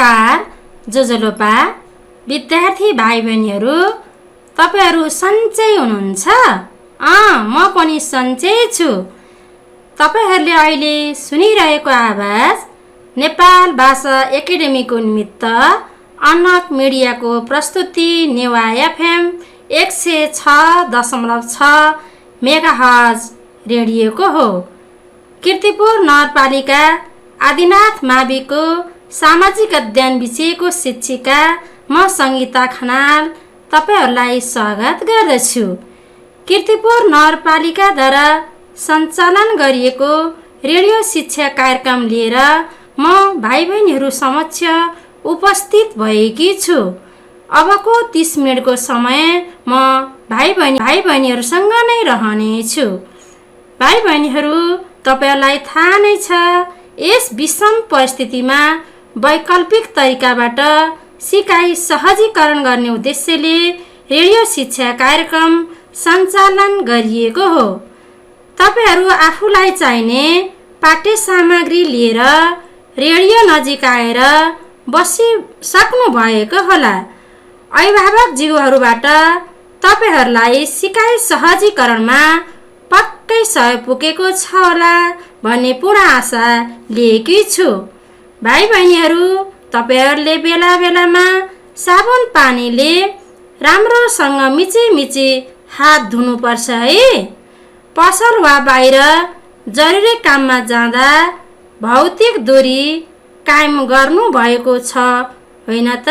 नमस्कार जोजोलोपा विद्यार्थी भाइ बहिनीहरू, तपाईहरू सन्चै हुनुहुन्छ? म पनि सन्चै छु। तपाईहरूले अहिले सुनिरहेको आवाज नेपाल भाषा एकाडेमीको निमित्त अनक मिडियाको प्रस्तुति नेवा एफएम 106.6 मेगाहर्ज रेडियोको हो। कीर्तिपुर नगरपालिका आदिनाथ माविको सामाजिक अध्ययन विषयको शिक्षिका म सङ्गीता खनाल तपाईहरूलाई स्वागत गर्दछु। कीर्तिपुर नगरपालिकाद्वारा सञ्चालन गरिएको रेडियो शिक्षा कार्यक्रम लिएर म भाइ बहिनीहरू समक्ष उपस्थित भएकी छु। अबको 30 मिनटको समय म भाइ बहिनीहरूसँग नै रहनेछु। भाइ बहिनीहरू, तपाईहरूलाई थाहा नै छ, यस विषम परिस्थितिमा वैकल्पिक तरिकाबाट सिकाइ सहजीकरण गर्ने उद्देश्यले रेडियो शिक्षा कार्यक्रम सञ्चालन गरिएको हो। तपाईहरू आफूलाई चाहिने पाठ्य सामग्री लिएर रेडियो नजिक आएर बसिसक्नु भएको होला। अभिभावकज्यूहरूबाट तपाईहरूलाई सिकाइ सहजीकरणमा पक्कै सहयोग पुगेको छ होला भन्ने पूर्ण आशा लिएकी छु। भाइ बहिनीहरू, तपाईहरूले बेला बेलामा साबुन पानीले राम्रोसँग मिची हात धुनुपर्छ है। पसल वा बाहिर जरुरी काममा जाँदा भौतिक दूरी कायम गर्नु भएको छ होइन त?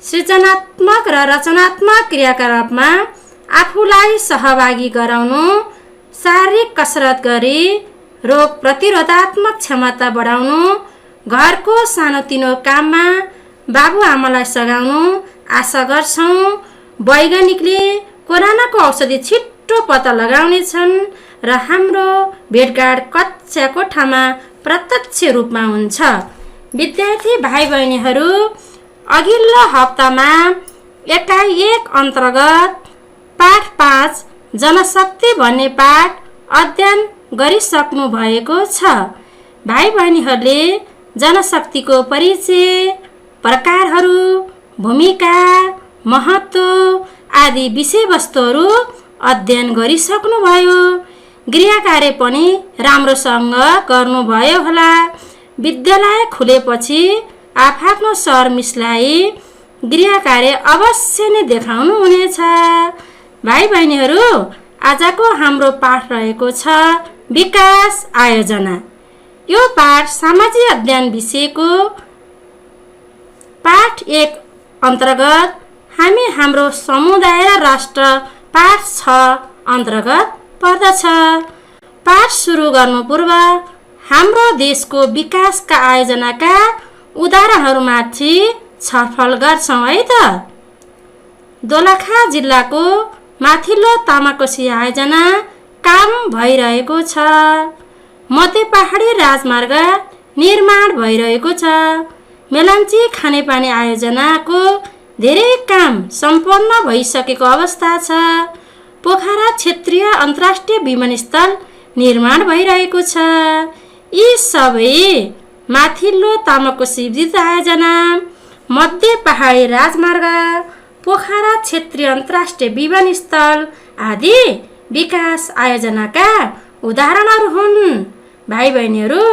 सृजनात्मक र रचनात्मक क्रियाकलापमा आफूलाई सहभागी गराउनु, शारीरिक कसरत गरी रोग प्रतिरोधात्मक क्षमता बढाउनु, घरको सानोतिनो काममा बाबुआमालाई सघाउनु आशा गर्छौँ। वैज्ञानिकले कोरोनाको औषधि छिट्टो पत्ता लगाउनेछन् र हाम्रो भेटघाट कक्षा कोठामा प्रत्यक्ष रूपमा हुन्छ। विद्यार्थी भाइ बहिनीहरू, अघिल्लो हप्तामा एकाइ 1 अन्तर्गत पाठ 5 जनशक्ति भन्ने पाठ अध्ययन गरिसक्नु भएको छ। भाइ बहिनीहरूले जनशक्तिको परिचय, प्रकारहरू, भूमिका, महत्त्व आदि विषयवस्तुहरू अध्ययन गरिसक्नुभयो। गृह कार्य पनि राम्रोसँग गर्नुभयो होला। विद्यालय खुलेपछि आफ्नो सरमिसलाई गृह कार्य अवश्य नै देखाउनु हुनेछ। भाइ बहिनीहरू, आजको हाम्रो पाठ रहेको छ विकास आयोजना। यो पाठ सामाजिक अध्ययन विषयको पाठ 1 अन्तर्गत हामी हाम्रो समुदाय र राष्ट्र पाठ 6 अन्तर्गत पर्दछ। पाठ सुरु गर्नु पूर्व हाम्रो देशको विकासका आयोजनाका उदाहरणहरूमाथि छलफल गर्छौँ है त। दोलखा जिल्लाको माथिल्लो तामाकोसी आयोजना काम भइरहेको छ। मध्य पहाडी राजमार्ग निर्माण भइरहेको छ। मेलम्ची खानेपानी आयोजनाको धेरै काम सम्पन्न भइसकेको अवस्था छ। पोखरा क्षेत्रीय अन्तर्राष्ट्रिय विमानस्थल निर्माण भइरहेको छ। यी सबै माथिल्लो तामाकोसी विद्युत आयोजना, मध्य पहाडी राजमार्ग, पोखरा क्षेत्रीय अन्तर्राष्ट्रिय विमानस्थल आदि विकास आयोजनाका उदाहरणहरू हुन्। भाइ बहिनीहरू,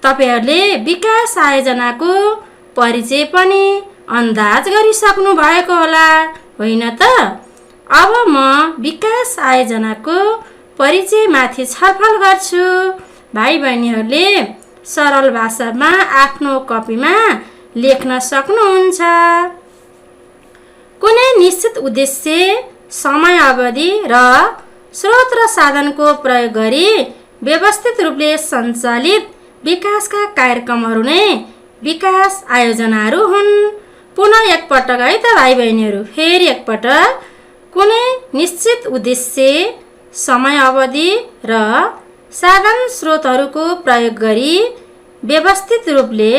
तपाईहरूले विकास आयोजनाको परिचय पनि अन्दाज गरिसक्नु भएको होला होइन त? अब म विकास आयोजनाको परिचयमाथि छलफल गर्छु। भाइ बहिनीहरूले सरल भाषामा आफ्नो कपीमा लेख्न सक्नुहुन्छ। कुनै निश्चित उद्देश्य, समय अवधि र स्रोत र साधनको प्रयोग गरी व्यवस्थित रूपले सञ्चालित विकासका कार्यक्रमहरू नै विकास आयोजनाहरू हुन्। पुनः एकपटक है त भाइ बहिनीहरू, फेरि एकपटक। कुनै निश्चित उद्देश्य, समय अवधि र साधन स्रोतहरूको प्रयोग गरी व्यवस्थित रूपले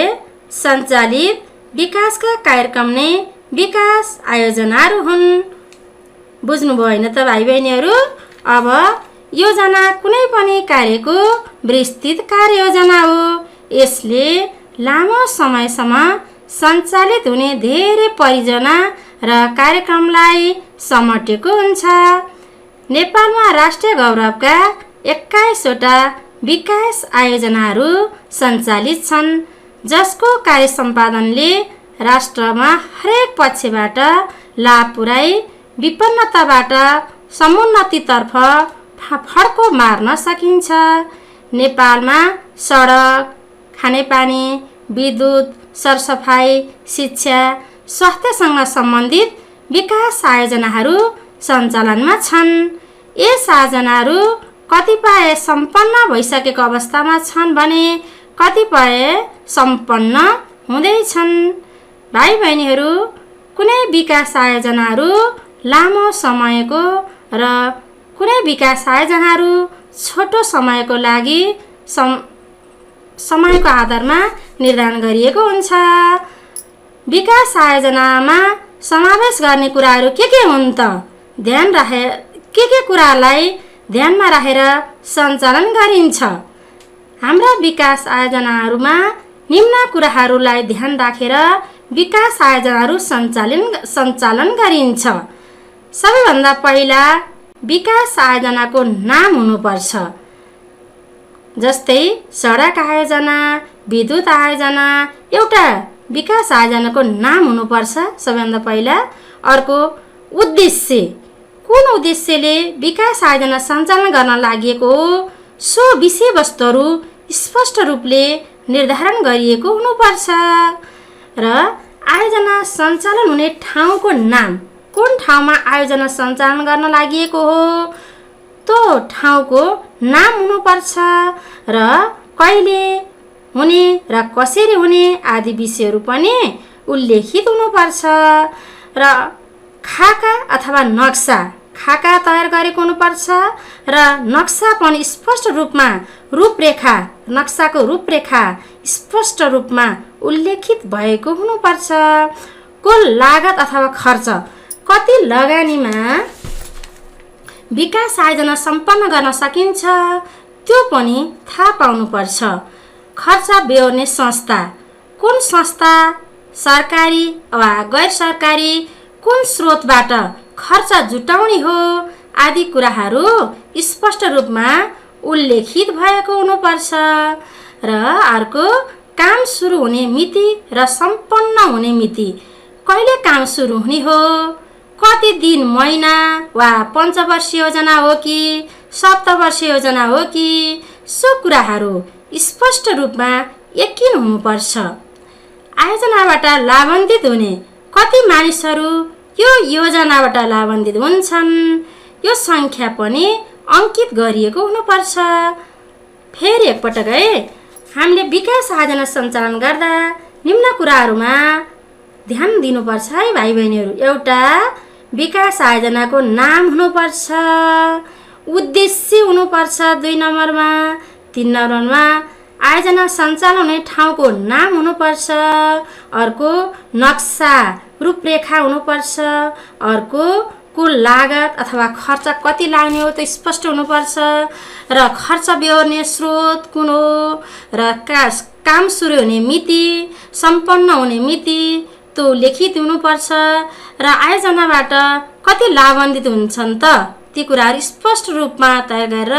सञ्चालित विकासका कार्यक्रम नै विकास आयोजनाहरू हुन्। बुझ्नुभयो होइन त भाइ बहिनीहरू? अब योजना कुनै पनि कार्यको विस्तृत कार्ययोजना हो। यसले लामो समयसम्म सञ्चालित हुने धेरै परियोजना र कार्यक्रमलाई समेटेको हुन्छ। नेपालमा राष्ट्रिय गौरवका 21वटा विकास आयोजनाहरू सञ्चालित छन्, जसको कार्य सम्पादनले राष्ट्रमा हरेक पक्षबाट लाभ पुर्याई विपन्नताबाट समुन्नतितर्फ फड्को मार्न सकिन्छ। नेपालमा सडक, खानेपानी, विद्युत, सरसफाइ, शिक्षा, स्वास्थ्यसँग सम्बन्धित विकास आयोजनाहरू सञ्चालनमा छन्। यस आयोजनाहरू कतिपय सम्पन्न भइसकेको अवस्थामा छन् भने कतिपय सम्पन्न हुँदैछन्। भाइ बहिनीहरू, कुनै विकास आयोजनाहरू लामो समयको र कुनै विकास आयोजनाहरू छोटो समयको लागि समयको आधारमा निर्धारण गरिएको हुन्छ। विकास आयोजनामा समावेश गर्ने कुराहरू के हुन् त? के कुरालाई ध्यानमा राखेर सञ्चालन गरिन्छ? हाम्रा विकास आयोजनाहरूमा निम्न कुराहरूलाई ध्यान राखेर विकास आयोजनाहरू सञ्चालन गरिन्छ। सबैभन्दा पहिला विकास आयोजनाको नाम हुनुपर्छ। जस्तै सडक आयोजना, विद्युत आयोजना, एउटा विकास आयोजनाको नाम हुनुपर्छ सबैभन्दा पहिला। अर्को, उद्देश्य, कुन उद्देश्यले विकास आयोजना सञ्चालन गर्न लागि हो, सो विषयवस्तुहरू स्पष्ट रूपले निर्धारण गरिएको हुनुपर्छ। र आयोजना सञ्चालन हुने ठाउँको नाम, कुन ठाउँमा आयोजना सञ्चालन गर्न लागि हो त्यो ठाउँको नाम हुनुपर्छ र कहिले हुने र कसरी हुने आदि विषयहरू पनि उल्लेखित हुनुपर्छ। र खाका अथवा खाका तयार गरेको हुनुपर्छ र नक्सा पनि स्पष्ट रूपमा नक्साको रूपरेखा स्पष्ट रूपमा उल्लेखित भएको हुनुपर्छ। कुल लागत अथवा खर्च, कति लगानीमा विकास आयोजना सम्पन्न गर्न सकिन्छ त्यो पनि थाहा पाउनुपर्छ। खर्च बेहोर्ने संस्था, कुन संस्था सरकारी वा गैर सरकारी, कुन स्रोतबाट खर्च जुटाउने हो आदि कुराहरू स्पष्ट रूपमा उल्लेखित भएको हुनुपर्छ। र अर्को, काम सुरु हुने मिति र सम्पन्न हुने मिति, कहिले काम सुरु हुने हो, कति दिन, महिना वा पञ्चवर्षीय योजना हो कि सप्तवर्षीय योजना हो कि, सो कुराहरू स्पष्ट रूपमा यकिन हुनुपर्छ। आयोजनाबाट लाभान्वित हुने कति मानिसहरू यो योजनाबाट लाभान्वित हुन्छन्, यो सङ्ख्या पनि अङ्कित गरिएको हुनुपर्छ। फेरि एकपटक हामीले विकास आयोजना सञ्चालन गर्दा निम्न कुराहरूमा ध्यान दिनुपर्छ है भाइ बहिनीहरू। एउटा, विकास आयोजनाको नाम हुनुपर्छ, उद्देश्य हुनुपर्छ 2 नम्बरमा। 3 नम्बरमा आयोजना सञ्चालन हुने ठाउँको नाम हुनुपर्छ। अर्को, नक्सा रूपरेखा हुनुपर्छ। अर्को, कुल लागत अथवा खर्च कति लाग्ने हो त्यो स्पष्ट हुनुपर्छ। र खर्च बेहोर्ने स्रोत कुन हो, र काम सुरु हुने मिति, सम्पन्न हुने मिति त्यो लिखित हुनुपर्छ। र आयोजनाबाट कति लाभान्वित हुन्छन् त ती कुराहरू स्पष्ट रूपमा तयार गरेर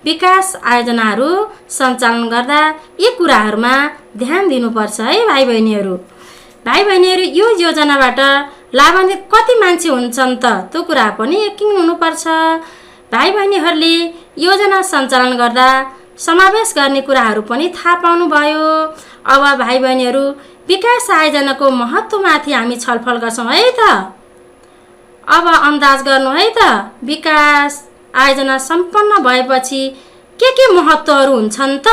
विकास आयोजनाहरू सञ्चालन गर्दा यी कुराहरूमा ध्यान दिनुपर्छ है भाइ बहिनीहरू। भाइ बहिनीहरू, यो योजनाबाट लाभान्वित कति मान्छे हुन्छन् त त्यो कुरा पनि यकिन हुनुपर्छ। भाइ बहिनीहरूले योजना सञ्चालन गर्दा समावेश गर्ने कुराहरू पनि थाहा पाउनुभयो। अब भाइ बहिनीहरू, विकास आयोजनाको महत्त्वमाथि हामी छलफल गर्छौँ है त। अब अन्दाज गर्नु है त, विकास आयोजना सम्पन्न भएपछि के महत्त्वहरू हुन्छन् त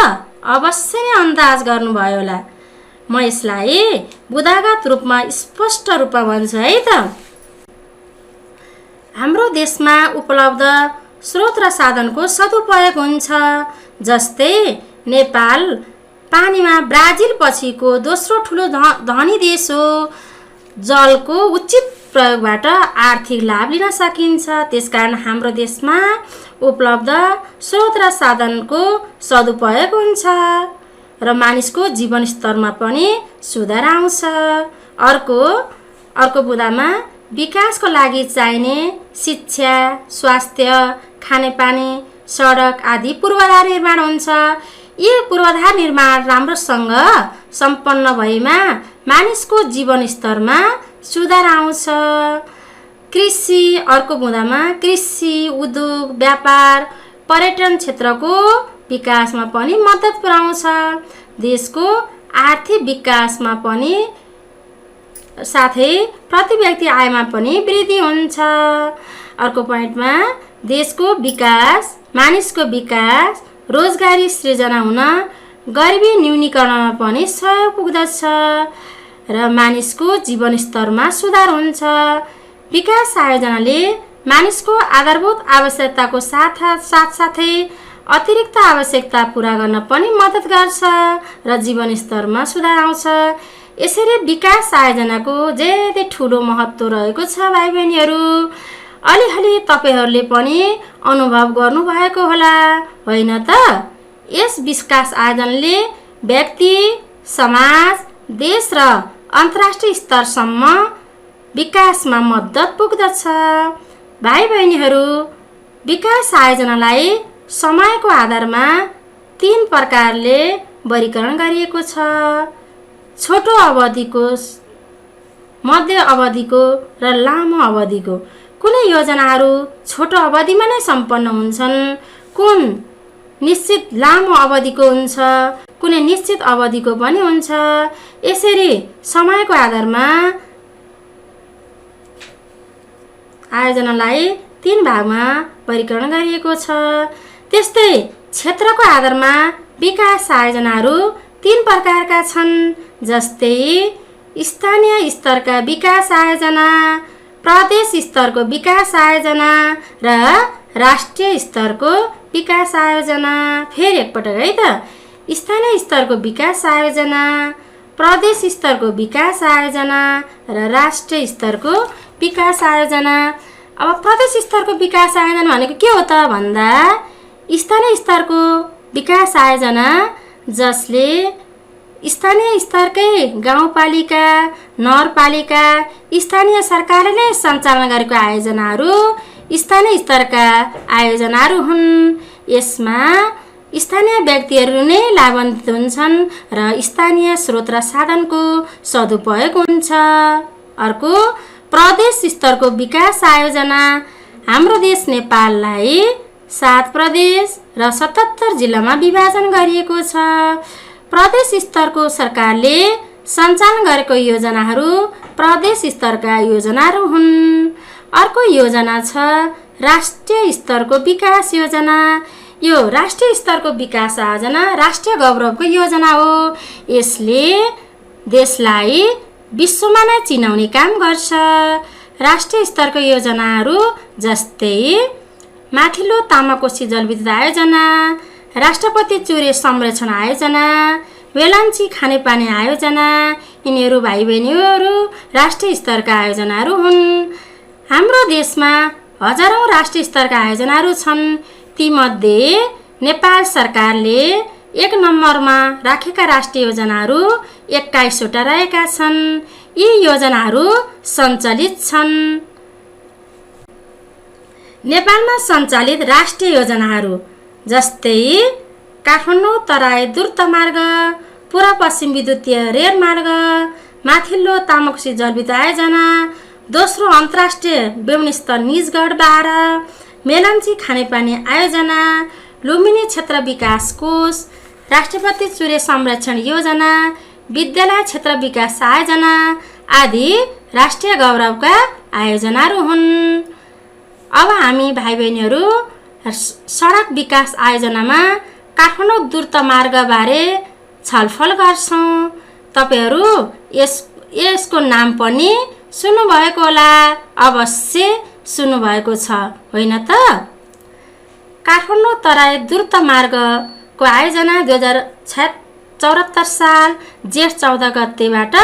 अवश्य नै अन्दाज गर्नुभयो होला। म यसलाई बुदागत रूपमा स्पष्ट रूपमा भन्छु है त। हाम्रो देशमा उपलब्ध स्रोत र साधनको सदुपयोग हुन्छ। जस्तै नेपाल पानीमा ब्राजिल पछिको दोस्रो ठुलो धनी देश हो। जलको उचित प्रयोगबाट आर्थिक लाभ लिन सकिन्छ। त्यसकारण हाम्रो देशमा उपलब्ध स्रोत र साधनको सदुपयोग हुन्छ। र मानिसको जीवनस्तरमा पनि सुधार आउँछ। अर्को बुँदामा विकासको लागि चाहिने शिक्षा, स्वास्थ्य, खानेपानी, सडक आदि पूर्वाधार निर्माण हुन्छ। यी पूर्वाधार निर्माण राम्रोसँग सम्पन्न भएमा मानिसको जीवनस्तरमा सुधार आउँछ। अर्को बुँदामा कृषि, उद्योग, व्यापार, पर्यटन क्षेत्रको विकासमा पनि मद्दत पुर्याउँछ। देशको आर्थिक विकासमा पनि साथै प्रति व्यक्ति आयमा पनि वृद्धि हुन्छ। अर्को पोइन्टमा देशको विकास, मानिसको विकास, रोजगारी सृजना हुन, गरिबी न्यूनीकरणमा पनि सहयोग पुग्दछ र मानिसको जीवनस्तरमा सुधार हुन्छ। विकास आयोजनाले मानिसको आधारभूत आवश्यकताको साथसाथै अतिरिक्त आवश्यकता पूरा गर्न पनि मद्दत गर्छ र जीवनस्तरमा सुधार आउँछ। यसरी विकास आयोजनाको धेरै ठुलो महत्त्व रहेको छ भाइ बहिनीहरू। अलिअलि तपाईहरूले पनि अनुभव गर्नुभएको होला, होइन त? यस विकास आयोजनाले व्यक्ति, समाज, देश र अन्तर्राष्ट्रिय स्तरसम्म विकासमा मद्दत पुग्दछ। भाइ बहिनीहरू, विकास आयोजनालाई समयको आधारमा 3 प्रकारले वर्गीकरण गरिएको छ। छोटो अवधिको, मध्य अवधिको र लामो अवधिको। कुनै योजनाहरू छोटो अवधिमा नै सम्पन्न हुन्छन्, कुन निश्चित लामो अवधिको हुन्छ, कुनै निश्चित अवधिको पनि हुन्छ। यसरी समयको आधारमा आयोजनालाई 3 भागमा वर्गीकरण गरिएको छ। त्यस्तै क्षेत्रको आधारमा विकास आयोजनाहरू 3 प्रकारका छन्, जस्तै स्थानीय स्तरका विकास आयोजना, प्रदेश स्तरको विकास आयोजना र राष्ट्रिय स्तरको विकास आयोजना। फेरि एकपटक है त, स्थानीय स्तरको विकास आयोजना, प्रदेश स्तरको विकास आयोजना र राष्ट्रिय स्तरको विकास आयोजना। अब प्रदेश स्तरको विकास आयोजना भनेको के हो त भन्दा, स्थानीय स्तरको विकास आयोजना जसले स्थानीय स्तरकै गाउँपालिका, नगरपालिका, स्थानीय सरकारले नै सञ्चालन गरेको आयोजनाहरू स्थानीय स्तरका आयोजनाहरू हुन्। यसमा स्थानीय व्यक्तिहरू नै लाभान्वित हुन्छन् र स्थानीय स्रोत र साधनको सदुपयोग हुन्छ। अर्को प्रदेश स्तरको विकास आयोजना। हाम्रो देश नेपाललाई 7 प्रदेश र 77 जिल्लामा विभाजन गरिएको छ। प्रदेश स्तरको सरकारले सञ्चालन गरेको योजनाहरू प्रदेश स्तरका योजनाहरू हुन्। अर्को योजना छ राष्ट्रिय स्तरको विकास योजना। यो राष्ट्रिय स्तरको विकास योजना राष्ट्रिय गौरवको योजना हो। यसले देशलाई विश्वमा नै चिनाउने काम गर्छ। राष्ट्रिय स्तरको योजनाहरू जस्तै माथिल्लो तामाकोशी जलविद्युत आयोजना, राष्ट्रपति चुरे संरक्षण आयोजना, वेलाञ्ची खानेपानी आयोजना, यिनीहरू भाइ बहिनीहरू राष्ट्रिय स्तरका आयोजनाहरू हुन्। हाम्रो देशमा हजारौं राष्ट्रिय स्तरका आयोजनाहरू छन्। तीमध्ये नेपाल सरकारले 1 नम्बरमा राखेका राष्ट्रिय योजनाहरू 21 वटा रहेका छन्। यी योजनाहरू सञ्चालित छन्। नेपालमा सञ्चालित राष्ट्रिय योजनाहरू जस्तै काठमाडौँ तराई द्रुत मार्ग, पूर्व पश्चिम विद्युतीय रेल मार्ग, माथिल्लो तामाकोशी जलविद्युत आयोजना, दोस्रो अन्तर्राष्ट्रिय विमानस्थल निजगढ 12, मेलम्ची खानेपानी आयोजना, लुम्बिनी क्षेत्र विकास कोष, राष्ट्रपति चुरे संरक्षण योजना, विद्यालय क्षेत्र विकास आयोजना आदि राष्ट्रिय गौरवका आयोजनाहरू हुन्। अब हामी भाइ बहिनीहरू सडक विकास आयोजनामा काठमाडौँ द्रुत मार्गबारे छलफल गर्छौँ। तपाईहरू यसको नाम पनि सुन्नुभएको होला, अवश्य सुन्नुभएको छ, होइन त? काठमाडौँ तराई द्रुत मार्गको आयोजना 2074 साल जेठ 14 गतेबाट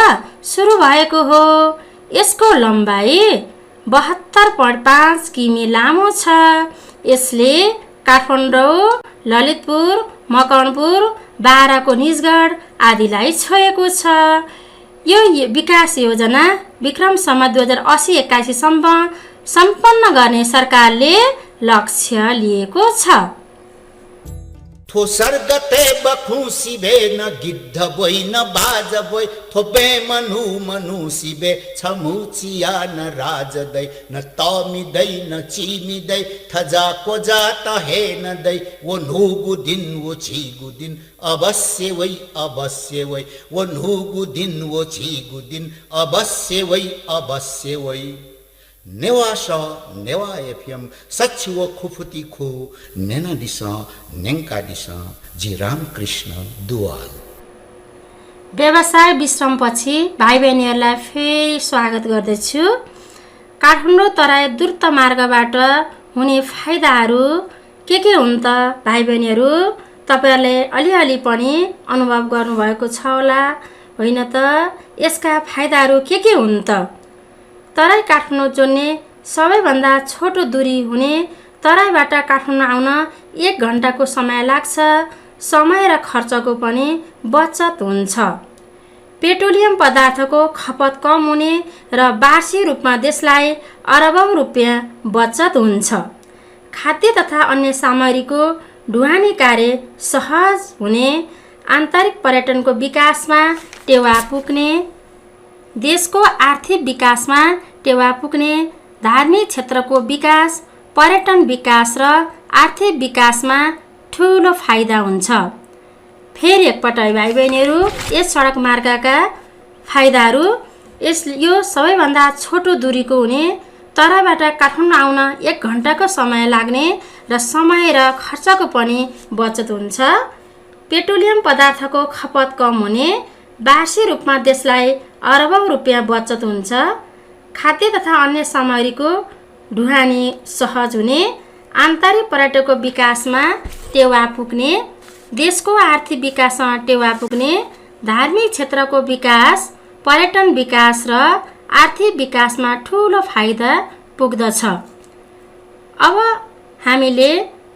सुरु भएको हो। यसको लम्बाइ 72.5 किमी लामो छ। यसले काठमाडौँ, ललितपुर, मकवानपुर, बाराको निजगढ आदिलाई छोएको छ। यो विकास योजना विक्रम सम्वत 2080-81 सम्म सम्पन्न गर्ने सरकारले लक्ष्य लिएको छ। थो सर्गते बखुसी बे न गिद्ध बोइ न बाज बोइ थो बे मनु मनु सिबे छमुचिया न राज दै न तमी दै न चिमी दै थजा को जाता हे न दै वो नुगु दिन वो छिगु दिन अवश्य वै वो नुगु दिन वो छिगु दिन अवश्य वै नेवासा नेवा एफएम सच्चो खुफुती खो नेना दिशा नेंका दिशा जी रामकृष्ण दुवाल। व्यवसाय विश्रामपछि भाइ बहिनीहरूलाई फेरि स्वागत गर्दछु। काठमाडौँ तराई द्रुत मार्गबाट हुने फाइदाहरू के हुन् त भाइ बहिनीहरू? तपाईहरुले अलिअलि पनि अनुभव गर्नुभएको छ होला, होइन त? यसका फाइदाहरू के हुन् त? तराई काठमाडौँ जोड्ने सबैभन्दा छोटो दूरी हुने तराईबाट काठमाडौँ आउन 1 घण्टाको समय लाग्छ। समय र खर्चको पनि बचत हुन्छ। पेट्रोलियम पदार्थको खपत कम हुने र वार्षिक रूपमा देशलाई अरबौं रुपियाँ बचत हुन्छ। खाद्य तथा अन्य सामग्रीको ढुवानी कार्य सहज हुने, आन्तरिक पर्यटनको विकासमा टेवा पुग्ने, देशको आर्थिक विकासमा टेवा पुग्ने, धार्मिक क्षेत्रको विकास, पर्यटन विकास र आर्थिक विकासमा ठूलो फाइदा हुन्छ। फेरि एकपटक भाइ बहिनीहरू, यस सडक मार्गका फाइदाहरू, यो सबैभन्दा छोटो दूरीको हुने, तराईबाट काठमाडौँ आउन 1 घण्टाको समय लाग्ने र समय र खर्चको पनि बचत हुन्छ। पेट्रोलियम पदार्थको खपत कम हुने, वार्षिक रूपमा देशलाई अरबौं रुपियाँ बचत हुन्छ। खाद्य तथा अन्य सामग्रीको ढुवानी सहज हुने, आन्तरिक पर्यटनको विकासमा टेवा पुग्ने, देशको आर्थिक विकासमा टेवा पुग्ने, धार्मिक क्षेत्रको विकास, पर्यटन विकास र आर्थिक विकासमा ठूलो फाइदा पुग्दछ। अब हामीले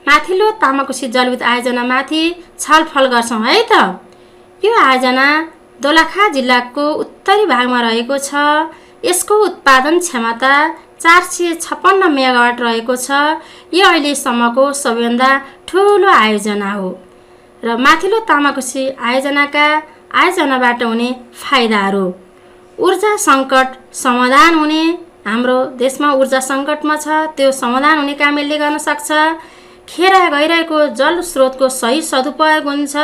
माथिल्लो तामाकोशी जलविद्युत आयोजनामाथि छलफल गर्छौं है त। यो आयोजना दोलखा जिल्लाको उत्तरी भागमा रहेको छ। यसको उत्पादन क्षमता 456 मेगावाट रहेको छ। यो अहिलेसम्मको सबैभन्दा ठूलो आयोजना हो। र माथिल्लो तामाकोशी आयोजनाबाट हुने फाइदाहरू: ऊर्जा सङ्कट समाधान हुने, हाम्रो देशमा ऊर्जा सङ्कटमा छ, त्यो समाधान हुने काम यसले गर्न सक्छ। खेर गइरहेको जल स्रोतको सही सदुपयोग हुन्छ।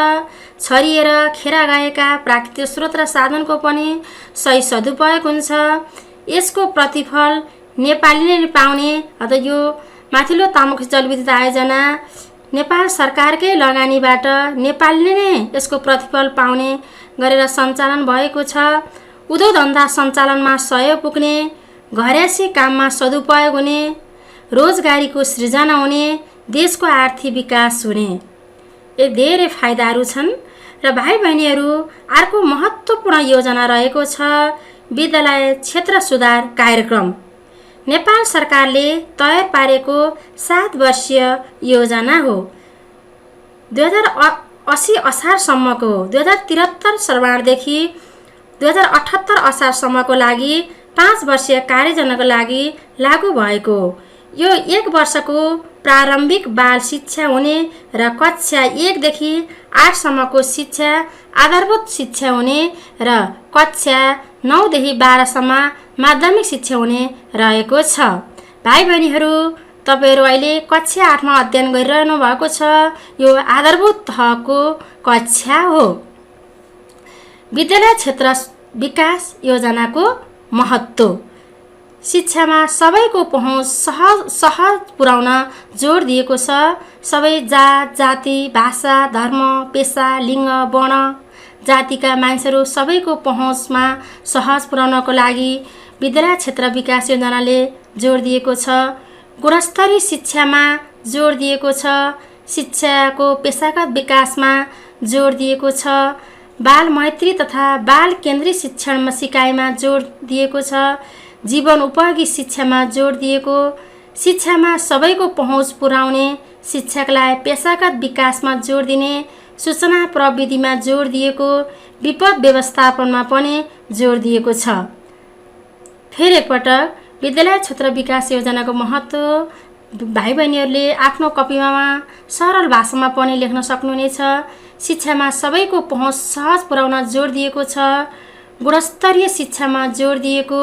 छरिएर खेर गएका प्राकृतिक स्रोत र साधनको पनि सही सदुपयोग हुन्छ। यसको प्रतिफल नेपालीले नै पाउने, अथवा यो माथिल्लो तामाकोशी जलविद्युत आयोजना नेपाल सरकारकै लगानीबाट नेपालीले नै यसको प्रतिफल पाउने गरेर सञ्चालन भएको छ। उद्योग धन्दा सञ्चालनमा सहयोग पुग्ने, घरेसी काममा सदुपयोग हुने, रोजगारीको सृजना हुने, देशको आर्थिक विकास हुने, यो धेरै फाइदाहरू छन्। र भाइ बहिनीहरू, अर्को महत्त्वपूर्ण योजना रहेको छ विद्यालय क्षेत्र सुधार कार्यक्रम। नेपाल सरकारले तयार पारेको 7 वर्षीय योजना हो। 2080 असारसम्मको, 2073 श्रावणदेखि 2078 असारसम्मको लागि 5 वर्षीय कार्ययोजनाको लागि लागू भएको। यो 1 वर्षको प्रारम्भिक बाल शिक्षा हुने र कक्षा 1 देखि 8 सम्मको शिक्षा आधारभूत शिक्षा हुने र कक्षा 9 देखि 12 सम्म माध्यमिक शिक्षा हुने रहेको छ। भाइ बहिनीहरू, तपाईहरु अहिले कक्षा 8 मा अध्ययन गरिरहनु भएको छ। यो आधारभूत तहको कक्षा हो। विद्यालय क्षेत्र विकास योजनाको महत्त्व: शिक्षामा सबैको पहुँच सहज पुर्याउन जोड दिएको छ। सबै जात, जाति, भाषा, धर्म, पेशा, लिङ्ग, वर्ण, जातिका मानिसहरू सबैको पहुँचमा सहज पुर्याउनको लागि विद्यालय क्षेत्र विकास योजनाले जोड दिएको छ। गुणस्तरीय शिक्षामा जोड दिएको छ। शिक्षाको पेशागत विकासमा जोड दिएको छ। बाल मैत्री तथा बाल केन्द्रित शिक्षणमा सिकाइमा जोड दिएको छ। जीवन उपयोगी शिक्षामा जोड दिएको, शिक्षामा सबैको पहुँच पुर्याउने, शिक्षकलाई पेशागत विकासमा जोड दिने, सूचना प्रविधिमा जोड दिएको, विपद व्यवस्थापनमा पनि जोड दिएको छ। फेरि एकपटक विद्यालय क्षेत्र विकास योजनाको महत्त्व भाइ बहिनीहरूले आफ्नो कपीमा सरल भाषामा पनि लेख्न सक्नुहुनेछ। शिक्षामा सबैको पहुँच सहज पुर्याउन जोड दिएको छ, गुणस्तरीय शिक्षामा जोड दिएको,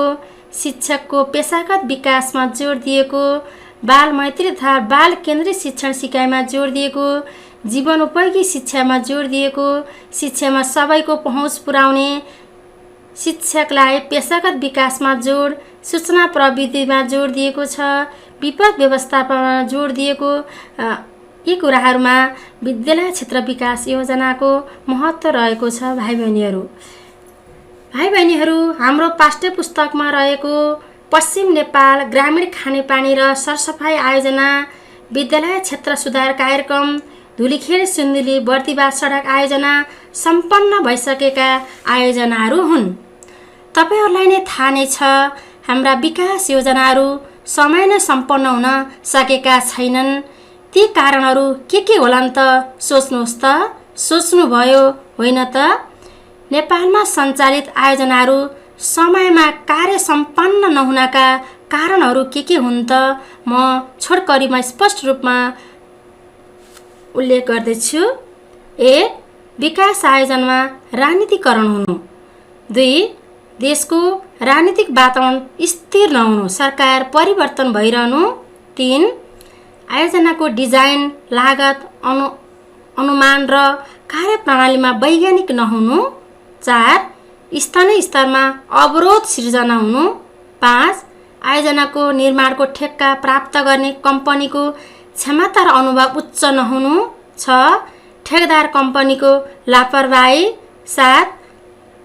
शिक्षकको पेशागत विकासमा जोड दिएको, बाल मैत्री तथा बाल केन्द्रित शिक्षण सिकाइमा जोड दिएको, जीवनोपयोगी शिक्षामा जोड दिएको, शिक्षामा सबैको पहुँच पुर्याउने, शिक्षकलाई पेशागत विकासमा जोड, सूचना प्रविधिमा जोड दिएको छ, विपद व्यवस्थापनमा जोड दिएको। यी कुराहरूमा विद्यालय क्षेत्र विकास योजनाको महत्त्व रहेको छ। भाइ बहिनीहरू, हाम्रो पाठ्य पुस्तकमा रहेको पश्चिम नेपाल ग्रामीण खानेपानी र सरसफाइ आयोजना, विद्यालय क्षेत्र सुधार कार्यक्रम, धुलीखेल सिन्धुली बर्दिवास सडक आयोजना सम्पन्न भइसकेका आयोजनाहरू हुन्। तपाईहरूलाई नै थाहा नै छ, हाम्रा विकास योजनाहरू समयमै सम्पन्न हुन सकेका छैनन्। ती कारणहरू के होलान् त? सोच्नुहोस् त, सोच्नुभयो होइन त? नेपालमा सञ्चालित आयोजनाहरू समयमा कार्य सम्पन्न नहुनका कारणहरू के हुन् त? म छोटकरीमा स्पष्ट रूपमा उल्लेख गर्दैछु। 1. विकास आयोजनामा राजनीतिकरण हुनु। 2. देशको राजनीतिक वातावरण स्थिर नहुनु, सरकार परिवर्तन भइरहनु। 3. आयोजनाको डिजाइन, लागत, अनुमान र कार्यप्रणालीमा वैज्ञानिक नहुनु। 4. स्थानीय स्तरमा अवरोध सिर्जना हुनु। 5. आयोजनाको निर्माणको ठेक्का प्राप्त गर्ने कम्पनीको क्षमता र अनुभव उच्च नहुनु। 6. ठेकेदार कम्पनीको लापरवाही। 7.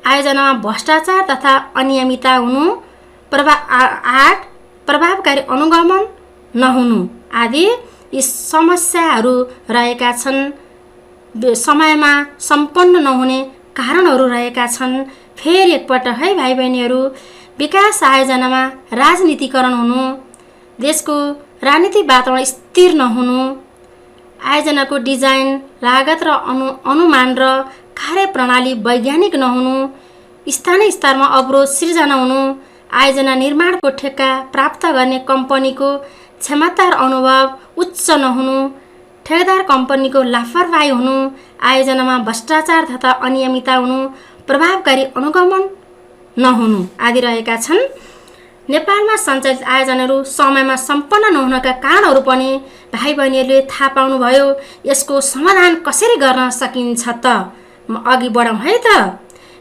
आयोजनामा भ्रष्टाचार तथा अनियमितता हुनु। 8. प्रभावकारी अनुगमन नहुनु आदि यी समस्याहरू रहेका छन्। समयमा सम्पन्न नहुने कारणहरू रहेका छन्। फेरि एकपटक है भाइ बहिनीहरू, विकास आयोजनामा राजनीतिकरण हुनु, देशको राजनीतिक वातावरण स्थिर नहुनु, आयोजनाको डिजाइन, लागत र अनुमान र कार्यप्रणाली वैज्ञानिक नहुनु, स्थानीय स्तरमा अवरोध सिर्जना हुनु, आयोजना निर्माणको ठेक्का प्राप्त गर्ने कम्पनीको क्षमता र अनुभव उच्च नहुनु, ठेकेदार कम्पनीको लापरवाही हुनु, आयोजनामा भ्रष्टाचार तथा अनियमितता हुनु, प्रभावकारी अनुगमन नहुनु आदि रहेका छन्। नेपालमा सञ्चालित आयोजनाहरू समयमा सम्पन्न नहुनका कारणहरू पनि भाइ बहिनीहरूले थाहा पाउनुभयो। यसको समाधान कसरी गर्न सकिन्छ त? अघि बढौँ है त।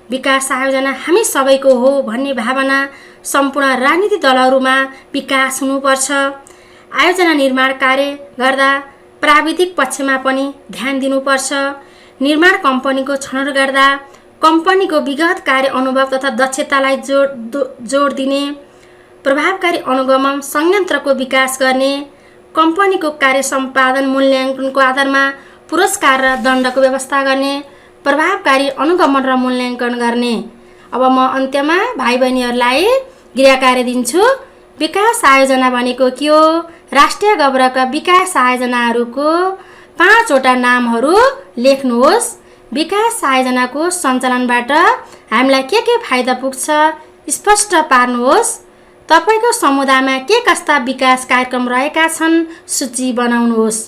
विकास आयोजना हामी सबैको हो भन्ने भावना सम्पूर्ण राजनीतिक दलहरूमा विकास हुनुपर्छ। आयोजना निर्माण कार्य गर्दा प्राविधिक पक्षमा पनि ध्यान दिनुपर्छ। निर्माण कम्पनीको छनौट गर्दा कम्पनीको विगत कार्य अनुभव तथा दक्षतालाई जोड दिने, प्रभावकारी अनुगमन संयन्त्रको विकास गर्ने, कम्पनीको कार्य सम्पादन मूल्याङ्कनको आधारमा पुरस्कार र दण्डको व्यवस्था गर्ने, प्रभावकारी अनुगमन र मूल्याङ्कन गर्ने। अब म अन्त्यमा भाइ बहिनीहरूलाई गृह कार्य दिन्छु। विकास आयोजना भनेको के हो? राष्ट्रिय गौरवका विकास आयोजनाहरूको 5 वटा नामहरू लेख्नुहोस्। विकास आयोजनाको सञ्चालनबाट हामीलाई के फाइदा पुग्छ स्पष्ट पार्नुहोस्। तपाईको समुदायमा के कस्ता विकास कार्यक्रम रहेका छन् सूची बनाउनुहोस्।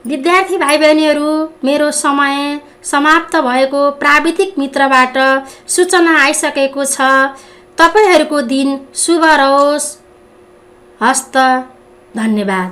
विद्यार्थी भाइ बहिनीहरू, मेरो समय समाप्त भएको प्राविधिक मित्रबाट सूचना आइसकेको छ। तपाईहरूको दिन शुभ रहोस्। हस्त। धन्यवाद।